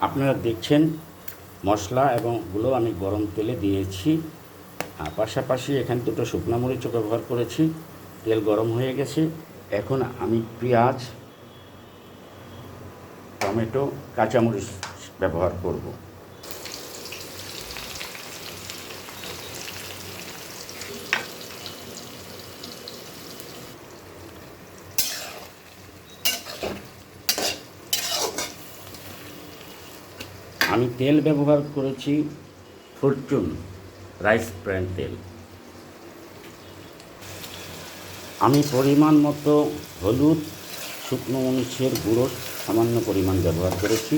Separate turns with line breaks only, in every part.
আপনারা দেখছেন মশলা এবং গুলো আমি গরম তেলে দিয়েছি। পাশাপাশি এখানে দুটো শুকনো মরিচও ব্যবহার করেছি। তেল গরম হয়ে গেছে। এখন আমি পেঁয়াজ, টমেটো, কাঁচামরিচ ব্যবহার করব। আমি তেল ব্যবহার করেছি ফরচুন রাইস ব্র্যান্ড তেল। আমি পরিমাণ মতো হলুদ, শুকনো মরিচের গুঁড়ো সামান্য পরিমাণ ব্যবহার করেছি।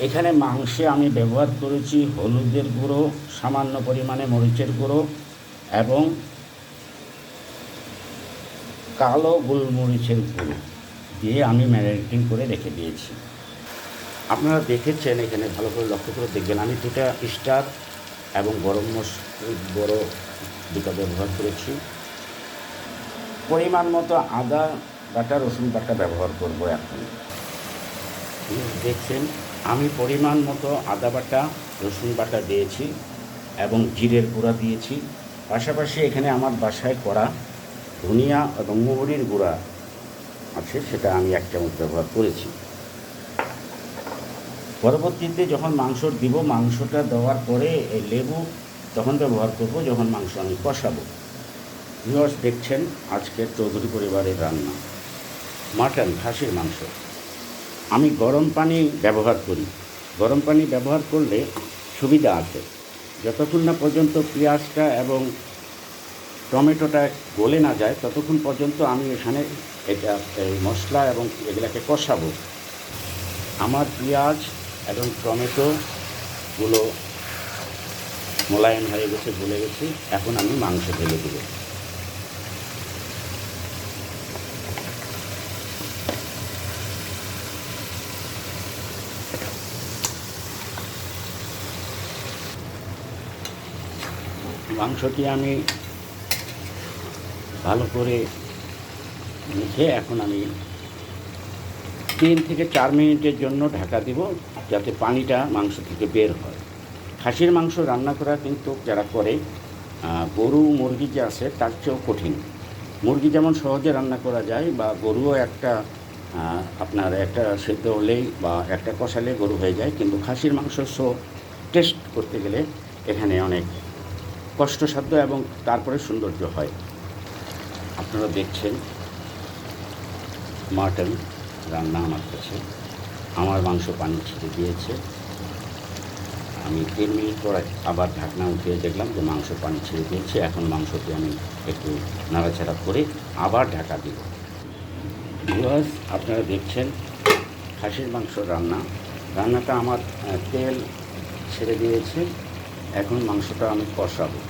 এখানে মাংসে আমি ব্যবহার করেছি হলুদের গুঁড়ো, সামান্য পরিমাণে মরিচের গুঁড়ো এবং কালো গোলমরিচের গুঁড়ো দিয়ে আমি ম্যারিনেটিং করে রেখে দিয়েছি। আপনারা দেখেছেন, এখানে ভালো করে লক্ষ্য করে দেখবেন, আমি দুটা স্টার এবং গরম মশলা বড় দুটো ব্যবহার করেছি। পরিমাণ মতো আদা বাটা, রসুন বাটা ব্যবহার করব। এখন দেখছেন আমি পরিমাণ মতো আদা বাটা, রসুন বাটা দিয়েছি এবং জিরের গুঁড়া দিয়েছি। পাশাপাশি এখানে আমার বাসায় করা ধনিয়া এবং মৌরির গুঁড়া আছে, সেটা আমি 1 চামচ ব্যবহার করেছি। পরবর্তীতে যখন মাংস দিব, মাংসটা দেওয়ার পরে এই লেবু তখন ব্যবহার করব যখন মাংস আমি কষাবো। ভিউয়ার্স দেখছেন আজকের চৌধুরী পরিবারের রান্না মাটন, খাসির মাংস। আমি গরম পানি ব্যবহার করি। গরম পানি ব্যবহার করলে সুবিধা আছে, যতক্ষণ না পর্যন্ত পেঁয়াজটা এবং টমেটোটা গলে না যায় ততক্ষণ পর্যন্ত আমি এখানে এই মশলা এবং এগুলাকে কষাবো। আমার পেঁয়াজ এবং টমেটোগুলো মোলায়েম হয়ে গেছে, গলে গেছে। এখন আমি মাংস ঢেলে দেব। মাংসটি আমি ভালো করে মেখে এখন আমি 3 থেকে 4 মিনিটের জন্য ঢাকা দিব, যাতে পানিটা মাংস থেকে বের হয়। খাসির মাংস রান্না করা কিন্তু যারা করে, গরু মুরগি যে আছে তার চেয়েও কঠিন। মুরগি যেমন সহজে রান্না করা যায়, বা গরুও আপনার একটা সেদ্ধ হলেই বা একটা কষালে গরু হয়ে যায়, কিন্তু খাসির মাংস টেস্ট করতে গেলে এখানে অনেক কষ্টসাধ্য এবং তারপরে সৌন্দর্য হয়। আপনারা দেখছেন মাটন রান্না আমার কাছে। আমার মাংস পানি ছেড়ে দিয়েছে। আমি 3 মিনিট পর আবার ঢাকনা উঠিয়ে দেখলাম যে মাংস পানি ছেড়ে দিয়েছে। এখন মাংসটি আমি একটু নাড়াচাড়া করে আবার ঢাকা দিব। ভিউয়ার্স আপনারা দেখছেন খাসির মাংস রান্নাটা আমার তেল ছেড়ে দিয়েছে। এখন মাংসটা আমি কষাবো।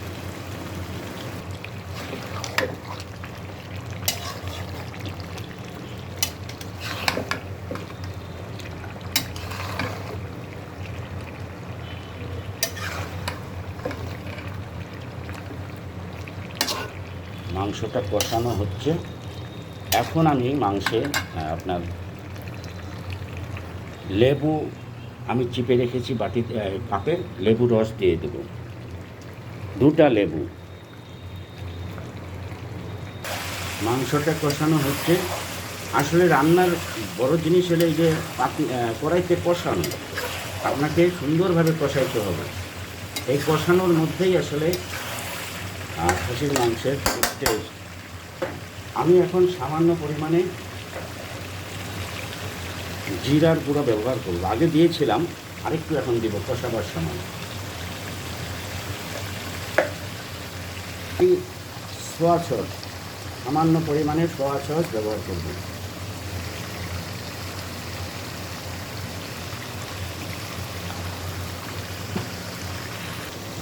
মাংসটা কষানো হচ্ছে। এখন আমি মাংসে আপনার লেবু আমি চিপে রেখেছি বাটিতে, কাপে লেবু রস দিয়ে দেব, 2টা লেবু। মাংসটা কষানো হচ্ছে। আসলে রান্নার বড় জিনিস হলে যে কড়াইতে কষানো, আপনাকে সুন্দরভাবে কষাইতে হবে। এই কষানোর মধ্যেই আসলে খাসির মাংসের টেস্ট। আমি এখন সামান্য পরিমাণে জিরার গুঁড়ো ব্যবহার করব। আগে দিয়েছিলাম, আরেকটু এখন দিব কষাবার সময়। সোয়া সস, সামান্য পরিমাণে সোয়া সস ব্যবহার করব।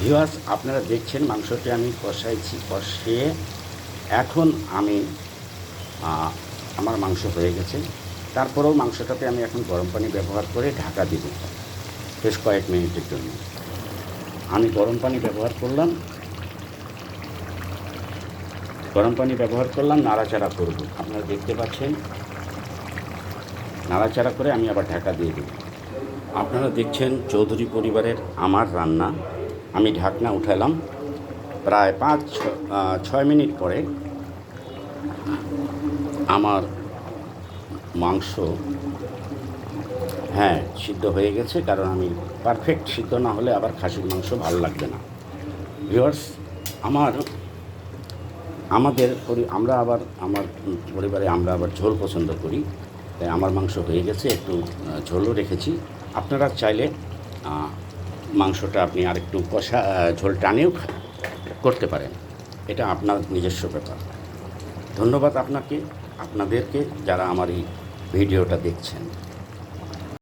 ভিউয়ার্স আপনারা দেখছেন মাংসটি আমি কষিয়ে এখন আমি আমার মাংস হয়ে গেছে। তারপরেও মাংসটাতে আমি এখন গরম পানি ব্যবহার করে ঢাকা দিব বেশ কয়েক মিনিটের জন্য। আমি গরম পানি ব্যবহার করলাম, নাড়াচাড়া করব। আপনারা দেখতে পাচ্ছেন, নাড়াচাড়া করে আমি আবার ঢাকা দিয়ে দেব। আপনারা দেখছেন চৌধুরী পরিবারের আমার রান্না। আমি ঢাকনা উঠালাম, প্রায় 5-6 মিনিট পরে আমার মাংস সিদ্ধ হয়ে গেছে, কারণ আমি পারফেক্ট সিদ্ধ না হলে আবার খাসির মাংস ভালো লাগবে না। ভিউয়ার্স, আমার পরিবারে আমরা আবার ঝোল পছন্দ করি, তাই আমার মাংস হয়ে গেছে, একটু ঝোলও রেখেছি। আপনারা চাইলে মাংসটা আপনি আরেকটু কষা ঝোল টানেও করতে পারেন, এটা আপনার নিজস্ব ব্যাপার। ধন্যবাদ আপনাদেরকে যারা আমার এই ভিডিওটা দেখছেন।